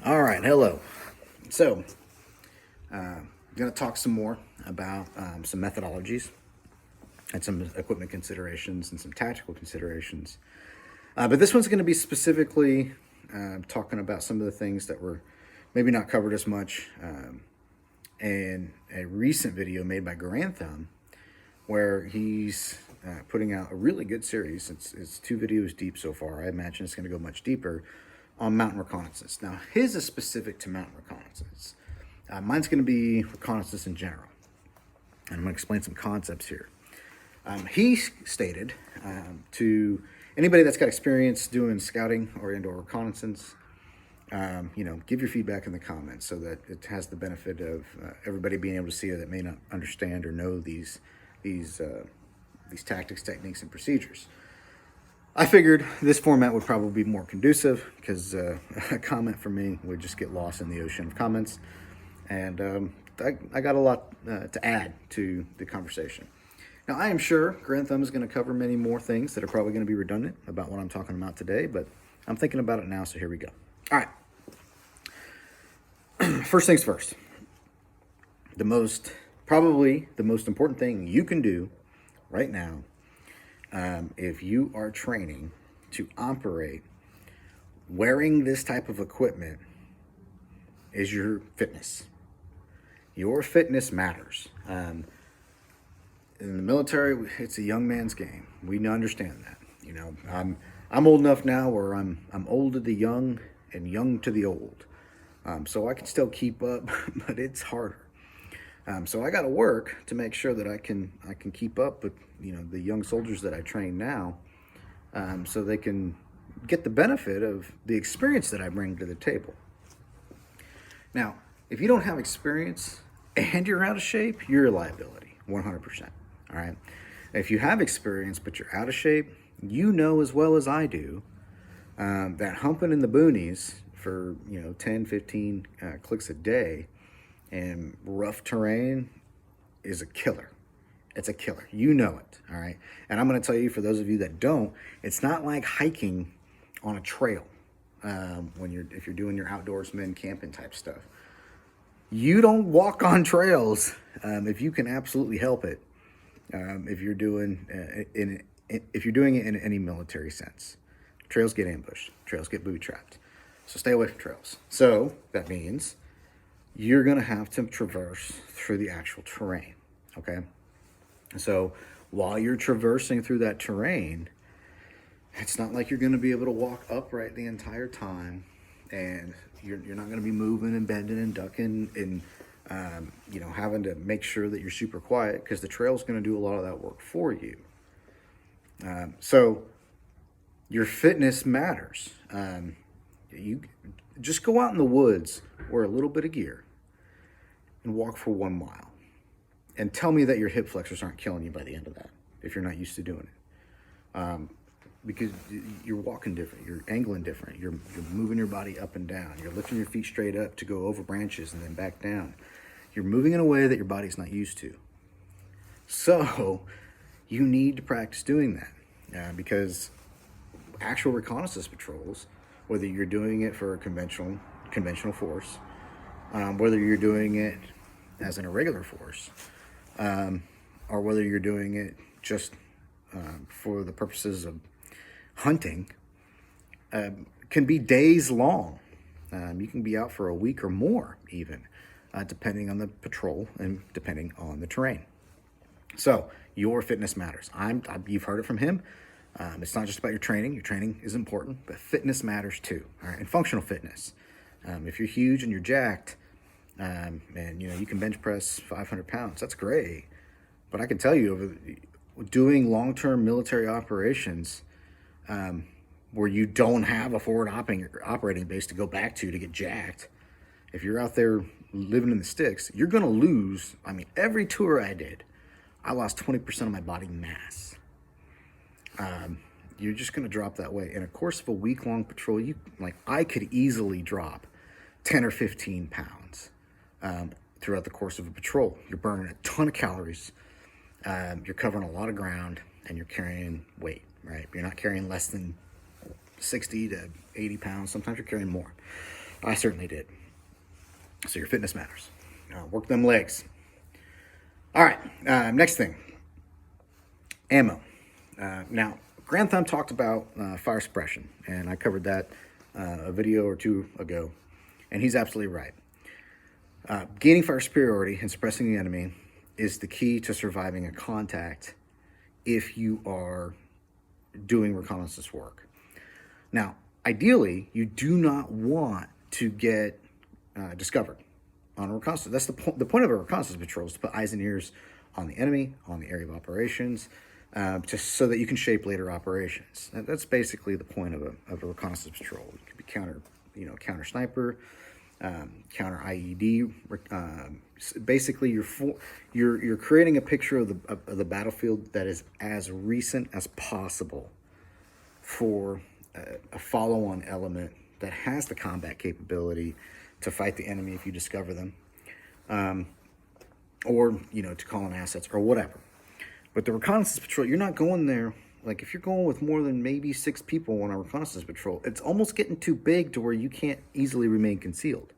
All right, hello. So, I'm going to talk some more about some methodologies and some equipment considerations and some tactical considerations. But this one's going to be specifically talking about some of the things that were maybe not covered as much in a recent video made by Grantham, where he's putting out a really good series. It's 2 videos deep so far. I imagine it's going to go much deeper on mountain reconnaissance. Now, his is specific to mountain reconnaissance. Mine's going to be reconnaissance in general. And I'm going to explain some concepts here. He stated to anybody that's got experience doing scouting or indoor reconnaissance, give your feedback in the comments so that it has the benefit of everybody being able to see it that may not understand or know these tactics, techniques, and procedures. I figured this format would probably be more conducive because a comment from me would just get lost in the ocean of comments. And I got a lot to add to the conversation. Now, I am sure Grantham is going to cover many more things that are probably going to be redundant about what I'm talking about today, but I'm thinking about it now, so here we go. All right. First things first. Probably the most important thing you can do right now, if you are training to operate wearing this type of equipment, is your fitness. Your fitness matters. In the military, it's a young man's game. We understand that. I'm old enough now where I'm old to the young and young to the old. So I can still keep up, but it's harder. So I got to work to make sure that I can keep up with the young soldiers that I train now, so they can get the benefit of the experience that I bring to the table. Now, if you don't have experience and you're out of shape, you're a liability, 100%. All right. If you have experience but you're out of shape, you know as well as I do that humping in the boonies for 10, 15 clicks a day and rough terrain is a killer. It's a killer. You know it, all right? And I'm going to tell you, for those of you that don't, it's not like hiking on a trail if you're doing your outdoorsman camping type stuff. You don't walk on trails if you can absolutely help it. If you're doing it in any military sense, trails get ambushed, trails get booby trapped. So stay away from trails. So that means you're going to have to traverse through the actual terrain, okay? So while you're traversing through that terrain, it's not like you're going to be able to walk upright the entire time, and you're not going to be moving and bending and ducking and having to make sure that you're super quiet, because the trail's going to do a lot of that work for you. So your fitness matters. You just go out in the woods, wear a little bit of gear, and walk for 1 mile. And tell me that your hip flexors aren't killing you by the end of that, if you're not used to doing it. Because you're walking different, you're angling different, you're moving your body up and down, you're lifting your feet straight up to go over branches and then back down. You're moving in a way that your body's not used to. So you need to practice doing that, because actual reconnaissance patrols, whether you're doing it for a conventional force, whether you're doing it as an irregular force, or whether you're doing it just for the purposes of hunting, can be days long. You can be out for a week or more even, depending on the patrol and depending on the terrain. So your fitness matters. You've heard it from him. It's not just about your training. Your training is important, but fitness matters too. All right, and functional fitness. If you're huge and you're jacked, and you can bench press 500 pounds, that's great. But I can tell you, doing long-term military operations, where you don't have a forward operating base to go back to get jacked, if you're out there living in the sticks, you're going to lose. Every tour I did, I lost 20% of my body mass. You're just going to drop that way. In a course of a week-long patrol, I could easily drop 10 or 15 pounds throughout the course of a patrol. You're burning a ton of calories. You're covering a lot of ground, and you're carrying weight, right? You're not carrying less than 60 to 80 pounds. Sometimes you're carrying more. I certainly did. So your fitness matters. Work them legs. All right, next thing, ammo. Now, Grand Thumb talked about fire suppression, and I covered that a video or two ago, and he's absolutely right. Gaining fire superiority and suppressing the enemy is the key to surviving a contact if you are doing reconnaissance work. Now, ideally, you do not want to get discovered on a reconnaissance. That's the point of a reconnaissance patrol, is to put eyes and ears on the enemy, on the area of operations, just so that you can shape later operations. That's basically the point of a reconnaissance patrol. It could be counter sniper, counter IED. Basically, you're creating a picture of the battlefield that is as recent as possible for a follow-on element that has the combat capability to fight the enemy if you discover them, or to call in assets or whatever. But the reconnaissance patrol, you're not going there. Like, if you're going with more than maybe 6 people on a reconnaissance patrol, it's almost getting too big to where you can't easily remain concealed.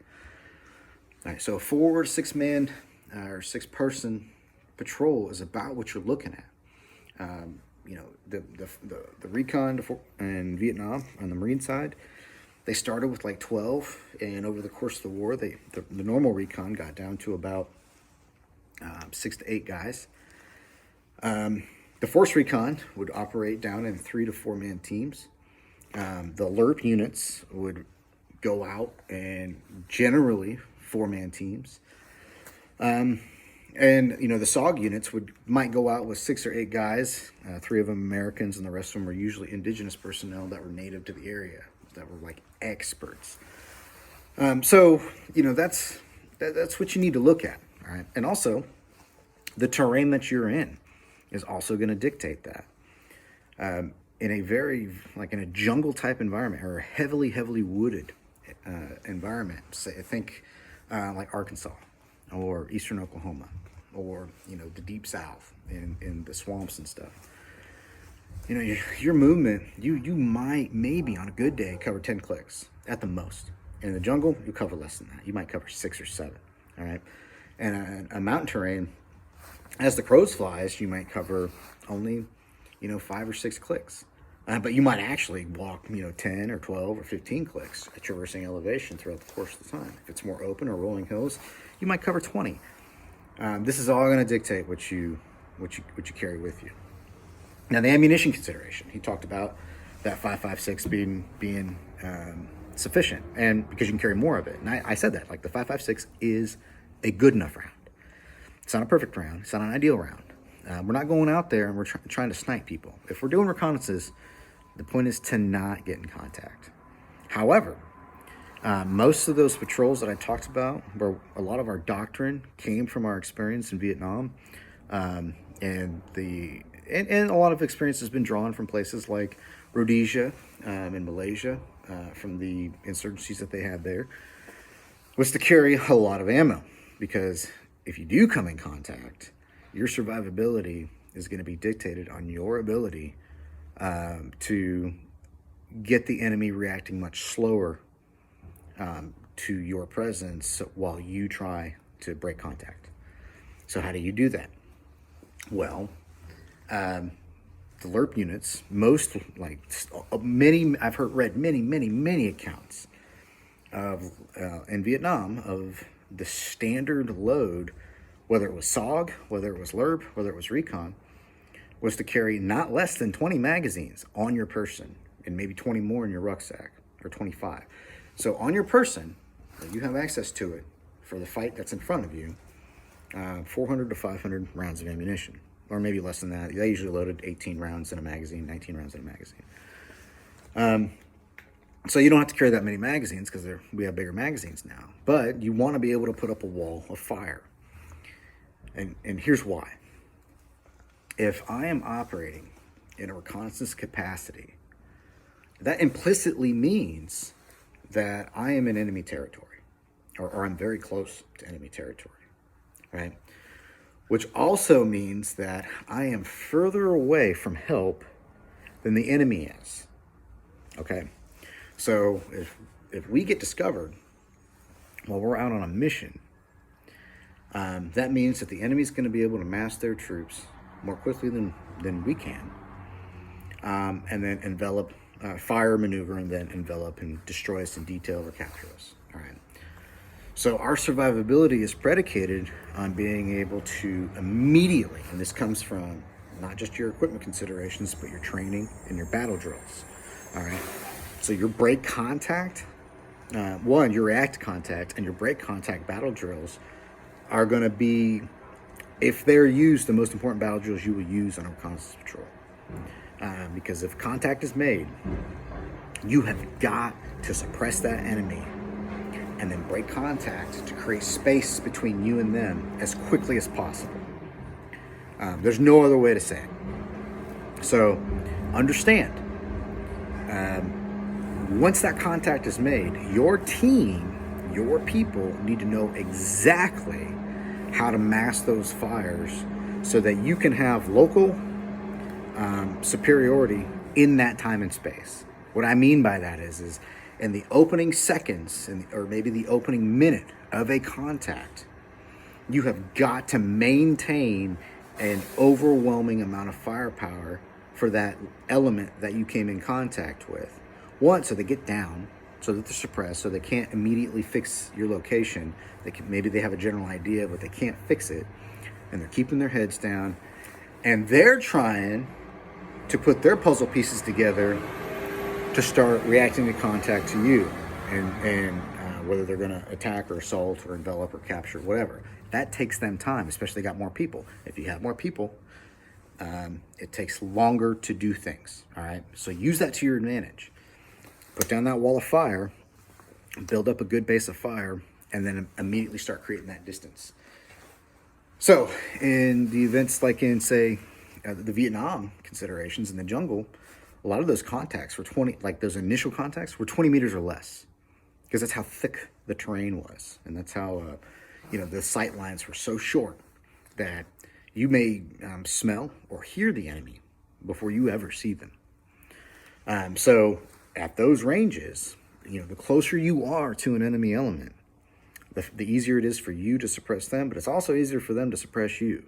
All right, so a 4 to 6 man or 6 person patrol is about what you're looking at. The recon in Vietnam on the Marine side, they started with like 12, and over the course of the war, the normal recon got down to about 6 to 8 guys. The force recon would operate down in 3 to 4 man teams. The LRP units would go out and generally 4 man teams. And the SOG units might go out with 6 or 8 guys, 3 of them Americans, and the rest of them were usually indigenous personnel that were native to the area, that were like experts. So that's what you need to look at, all right? And also, the terrain that you're in is also going to dictate that. In a jungle type environment, or a heavily wooded environment, say, I think like Arkansas or eastern Oklahoma, or the deep south in the swamps and stuff. Your movement, you might maybe on a good day cover 10 clicks at the most. In the jungle, you cover less than that. You might cover 6 or 7. All right, and a mountain terrain, as the crows flies, you might cover only 5 or 6 clicks. But you might actually walk 10 or 12 or 15 clicks at traversing elevation throughout the course of the time. If it's more open or rolling hills, you might cover 20. This is all going to dictate what you carry with you. Now, the ammunition consideration, he talked about that 5.56 being sufficient, and because you can carry more of it. And I said that, like, the 5.56 is a good enough round. It's not a perfect round. It's not an ideal round. We're not going out there and we're trying to snipe people. If we're doing reconnaissance, the point is to not get in contact. However, most of those patrols that I talked about, where a lot of our doctrine came from our experience in Vietnam, and a lot of experience has been drawn from places like Rhodesia in Malaysia, from the insurgencies that they had there, was to carry a lot of ammo, because if you do come in contact, your survivability is going to be dictated on your ability to get the enemy reacting much slower to your presence while you try to break contact. So how do you do that? Well, the LRP units, I've read many accounts of in Vietnam of the standard load, whether it was SOG, whether it was LRP, whether it was recon, was to carry not less than 20 magazines on your person, and maybe 20 more in your rucksack, or 25. So on your person, you have access to it for the fight that's in front of you, 400 to 500 rounds of ammunition, or maybe less than that. They usually loaded 18 rounds in a magazine, 19 rounds in a magazine. So you don't have to carry that many magazines, because we have bigger magazines now. But you want to be able to put up a wall of fire. And here's why. If I am operating in a reconnaissance capacity, that implicitly means that I am in enemy territory, or I'm very close to enemy territory, right? Which also means that I am further away from help than the enemy is, okay? So if we get discovered while we're out on a mission, that means that the enemy's going to be able to mass their troops more quickly than we can, and then envelop, fire, maneuver, and then envelop and destroy us in detail or capture us. All right. So our survivability is predicated on being able to immediately, and this comes from not just your equipment considerations, but your training and your battle drills. All right. So your break contact, your react contact and your break contact battle drills are going to be, if they're used, the most important battle drills you will use on a reconnaissance patrol. Because if contact is made, you have got to suppress that enemy and then break contact to create space between you and them as quickly as possible. There's no other way to say it. So understand, once that contact is made, your team, your people need to know exactly how to mass those fires so that you can have local superiority in that time and space. What I mean by that is in the opening seconds, or maybe the opening minute of a contact, you have got to maintain an overwhelming amount of firepower for that element that you came in contact with. One, so they get down, so that they're suppressed, so they can't immediately fix your location. Maybe they have a general idea, but they can't fix it, and they're keeping their heads down, and they're trying to put their puzzle pieces together to start reacting to contact to you, and whether they're going to attack or assault or envelop or capture, whatever. That takes them time, especially they got more people. If you have more people, it takes longer to do things, all right? So use that to your advantage. Put down that wall of fire, build up a good base of fire, and then immediately start creating that distance. So in the events like in, say, the Vietnam considerations in the jungle, a lot of those contacts were 20, like those initial contacts were 20 meters or less, because that's how thick the terrain was. And that's how, the sight lines were so short that you may smell or hear the enemy before you ever see them. So at those ranges, the closer you are to an enemy element, the easier it is for you to suppress them, but it's also easier for them to suppress you.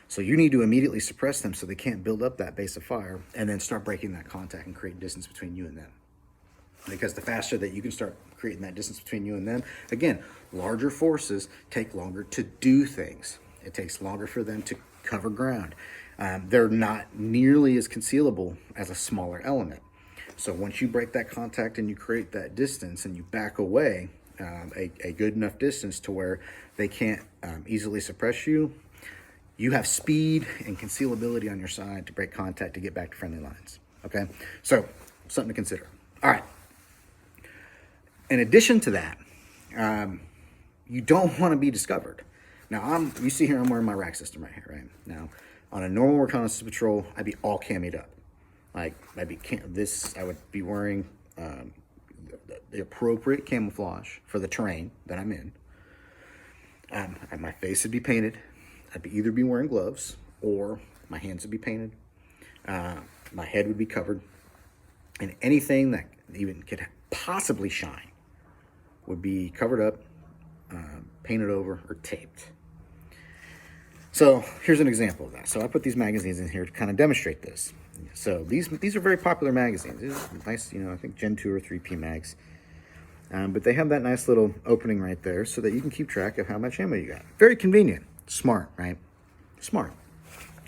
So you need to immediately suppress them so they can't build up that base of fire, and then start breaking that contact and create distance between you and them. Because the faster that you can start creating that distance between you and them, again, larger forces take longer to do things. It takes longer for them to cover ground. They're not nearly as concealable as a smaller element. So once you break that contact and you create that distance and you back away a good enough distance to where they can't easily suppress you, you have speed and concealability on your side to break contact to get back to friendly lines. Okay, so something to consider. All right. In addition to that, you don't want to be discovered. Now, you see here I'm wearing my rack system right here, right? Now, on a normal reconnaissance patrol, I'd be all cammied up. Like, I would be wearing the appropriate camouflage for the terrain that I'm in. And my face would be painted. I'd either be wearing gloves or my hands would be painted. My head would be covered. And anything that even could possibly shine would be covered up, painted over, or taped. So here's an example of that. So I put these magazines in here to kind of demonstrate this. So these are very popular magazines. These are nice, I think Gen 2 or 3P mags. But they have that nice little opening right there so that you can keep track of how much ammo you got. Very convenient. Smart, right? Smart.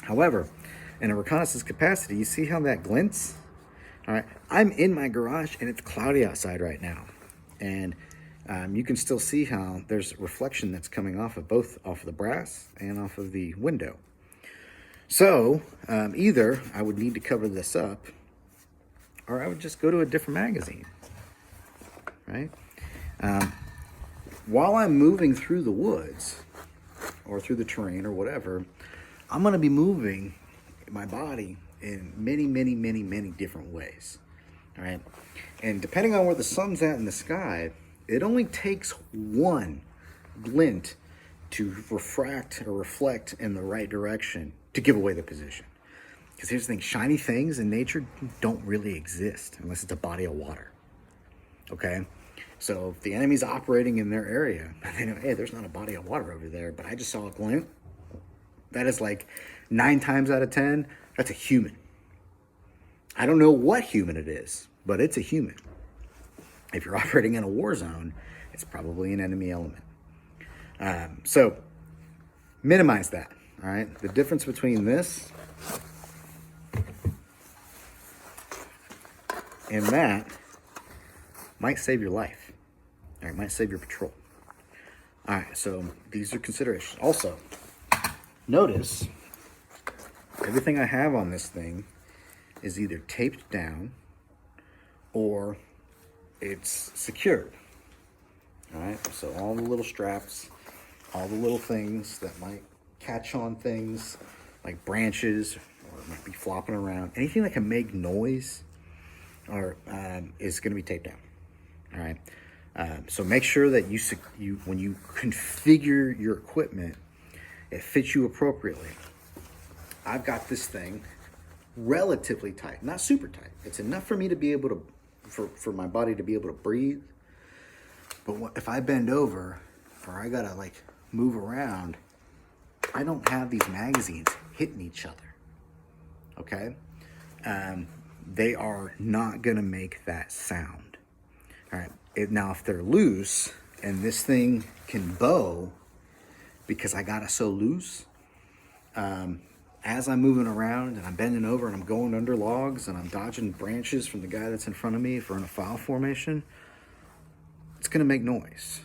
However, in a reconnaissance capacity, you see how that glints? All right, I'm in my garage and it's cloudy outside right now. And you can still see how there's reflection that's coming off of the brass and off of the window. So either I would need to cover this up, or I would just go to a different magazine, right? While I'm moving through the woods or through the terrain or whatever, I'm going to be moving my body in many, many, many, many different ways, all right? And depending on where the sun's at in the sky, it only takes one glint to refract or reflect in the right direction to give away the position. Because here's the thing, shiny things in nature don't really exist unless it's a body of water, okay? So if the enemy's operating in their area, and they know, hey, there's not a body of water over there, but I just saw a glint, that is like 9 times out of 10, that's a human. I don't know what human it is, but it's a human. If you're operating in a war zone, it's probably an enemy element. So minimize that, all right? The difference between this and that might save your life. All right, might save your patrol. All right, so these are considerations. Also, notice everything I have on this thing is either taped down or it's secured. All right, so all the little straps, all the little things that might catch on things like branches or might be flopping around, anything that can make noise or is going to be taped down. All right, so make sure that you when you configure your equipment, it fits you appropriately. I've got this thing relatively tight, not super tight. It's enough for me to be able to, for my body to be able to breathe. But if I bend over or I gotta like move around, I don't have these magazines hitting each other. Okay, they are not gonna make that sound. All right. Now, if they're loose and this thing can bow because I got it so loose, as I'm moving around and I'm bending over and I'm going under logs and I'm dodging branches from the guy that's in front of me if we're in a file formation, it's going to make noise.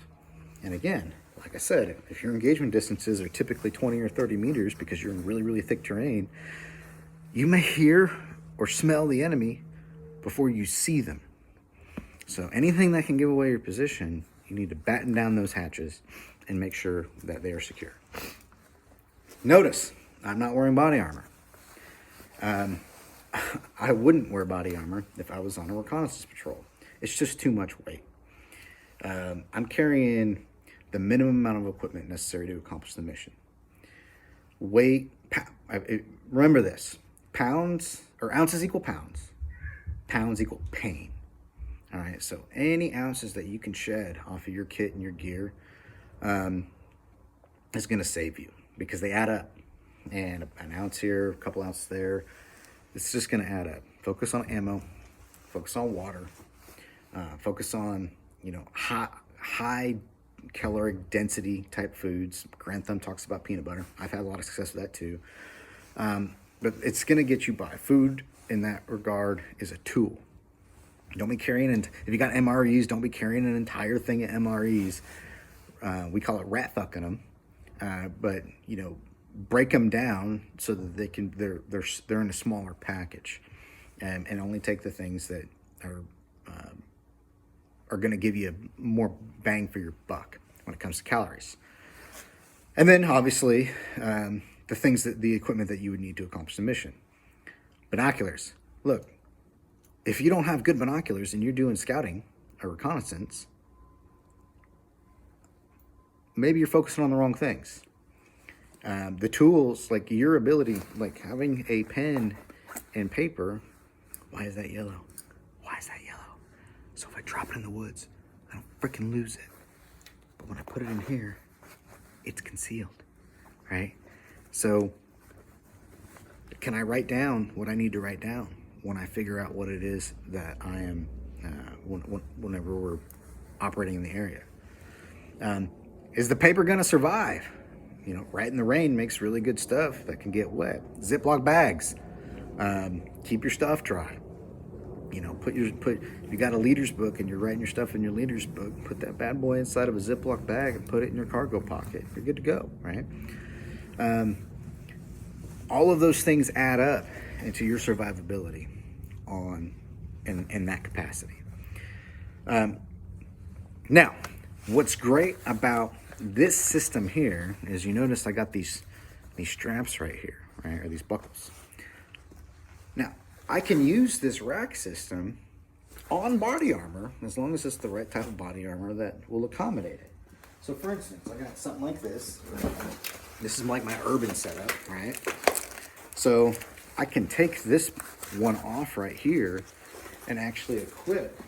And again, like I said, if your engagement distances are typically 20 or 30 meters because you're in really, really thick terrain, you may hear or smell the enemy before you see them. So anything that can give away your position, you need to batten down those hatches and make sure that they are secure. Notice, I'm not wearing body armor. I wouldn't wear body armor if I was on a reconnaissance patrol. It's just too much weight. I'm carrying the minimum amount of equipment necessary to accomplish the mission. Weight, remember this, pounds or ounces equal pounds. Pounds equal pain. All right, so any ounces that you can shed off of your kit and your gear is going to save you because they add up. And an ounce here, a couple ounces there, it's just going to add up. Focus on ammo, focus on water, focus on, high caloric density type foods. Grantham talks about peanut butter. I've had a lot of success with that too. But it's going to get you by. Food in that regard is a tool. Don't be carrying, if you got MREs, don't be carrying an entire thing of MREs. We call it rat fucking them. But, break them down so that they're in a smaller package, and only take the things that are going to give you more bang for your buck when it comes to calories. And then obviously the equipment that you would need to accomplish the mission. Binoculars. Look, if you don't have good binoculars and you're doing scouting or reconnaissance, maybe you're focusing on the wrong things. The tools, like your ability, like having a pen and paper. Why is that yellow? Why is that yellow? So if I drop it in the woods, I don't freaking lose it. But when I put it in here, it's concealed, right? So can I write down what I need to write down when I figure out what it is that I am, whenever we're operating in the area? Is the paper gonna survive? Right in the rain makes really good stuff that can get wet. Ziploc bags, keep your stuff dry. If you got a leader's book and you're writing your stuff in your leader's book, put that bad boy inside of a Ziploc bag and put it in your cargo pocket. You're good to go, right? All of those things add up into your survivability in that capacity. Now, what's great about this system here is you notice I got these straps right here, right, or these buckles. Now, I can use this rack system on body armor as long as it's the right type of body armor that will accommodate it. So for instance, I got something like this. This is like my urban setup, right? So I can take this one off right here and actually equip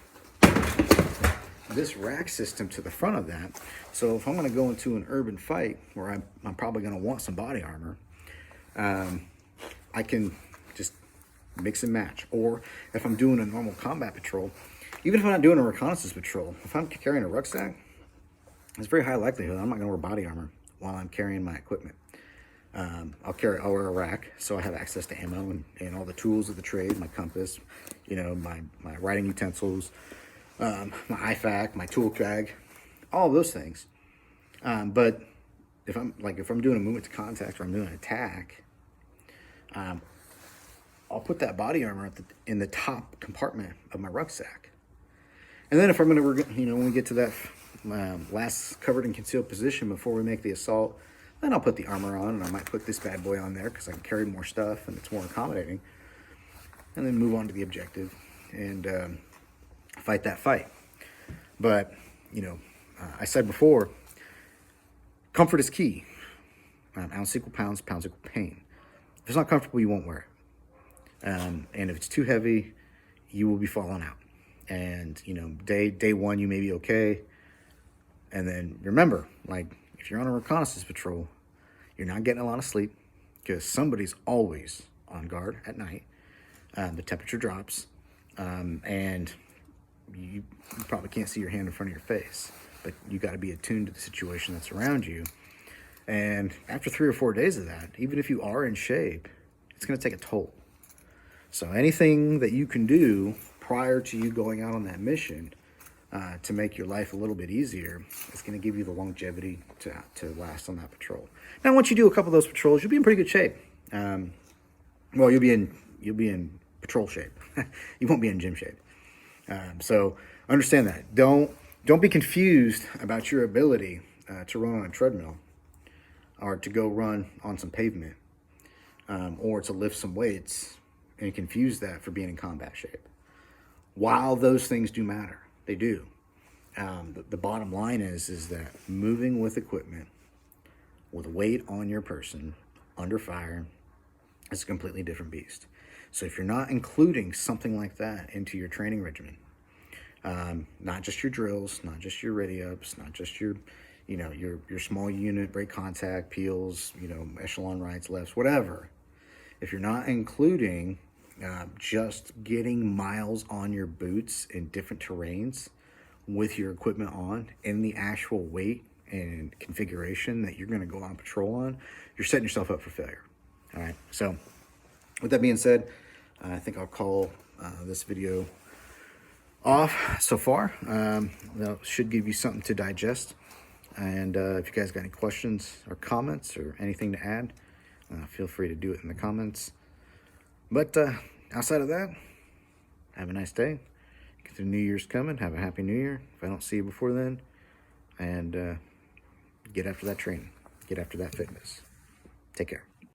this rack system to the front of that. So if I'm going to go into an urban fight where I'm probably going to want some body armor, I can just mix and match. Or if I'm doing a normal combat patrol, even if I'm not doing a reconnaissance patrol, if I'm carrying a rucksack, it's very high likelihood I'm not going to wear body armor while I'm carrying my equipment. I'll wear a rack, so I have access to ammo and all the tools of the trade, my compass, you know, my writing utensils, my IFAK, my tool bag, all of those things. But if I'm doing a movement to contact or I'm doing an attack, I'll put that body armor in the top compartment of my rucksack. And then if I'm going to, you know, when we get to that last covered and concealed position before we make the assault, then I'll put the armor on, and I might put this bad boy on there because I can carry more stuff and it's more accommodating. And then move on to the objective and fight that fight. But, you know, I said before, comfort is key. Ounce equal pounds, pounds equal pain. If it's not comfortable, you won't wear it. And if it's too heavy, you will be falling out. And, you know, day one, you may be okay. And then remember, like, if you're on a reconnaissance patrol, you're not getting a lot of sleep because somebody's always on guard at night. The temperature drops, and you probably can't see your hand in front of your face, but you got to be attuned to the situation that's around you. And after 3 or 4 days of that, even if you are in shape, it's going to take a toll. So anything that you can do prior to you going out on that mission to make your life a little bit easier, it's going to give you the longevity to last on that patrol. Now, once you do a couple of those patrols, you'll be in pretty good shape. Well, you'll be in patrol shape. You won't be in gym shape. So understand that. Don't be confused about your ability to run on a treadmill, or to go run on some pavement, or to lift some weights, and confuse that for being in combat shape. While those things do matter, they do. The bottom line is that moving with equipment, with weight on your person, under fire, is a completely different beast. So if you're not including something like that into your training regimen, not just your drills, not just your ready-ups, not just your small unit, break contact, peels, echelon rights, lefts, whatever. If you're not including just getting miles on your boots in different terrains with your equipment on in the actual weight and configuration that you're going to go on patrol on, you're setting yourself up for failure. All right. So with that being said, I think I'll call this video off so far. That should give you something to digest. And if you guys got any questions or comments or anything to add, feel free to do it in the comments. But outside of that, have a nice day. Get the New Year's coming. Have a happy New Year if I don't see you before then. And get after that training. Get after that fitness. Take care.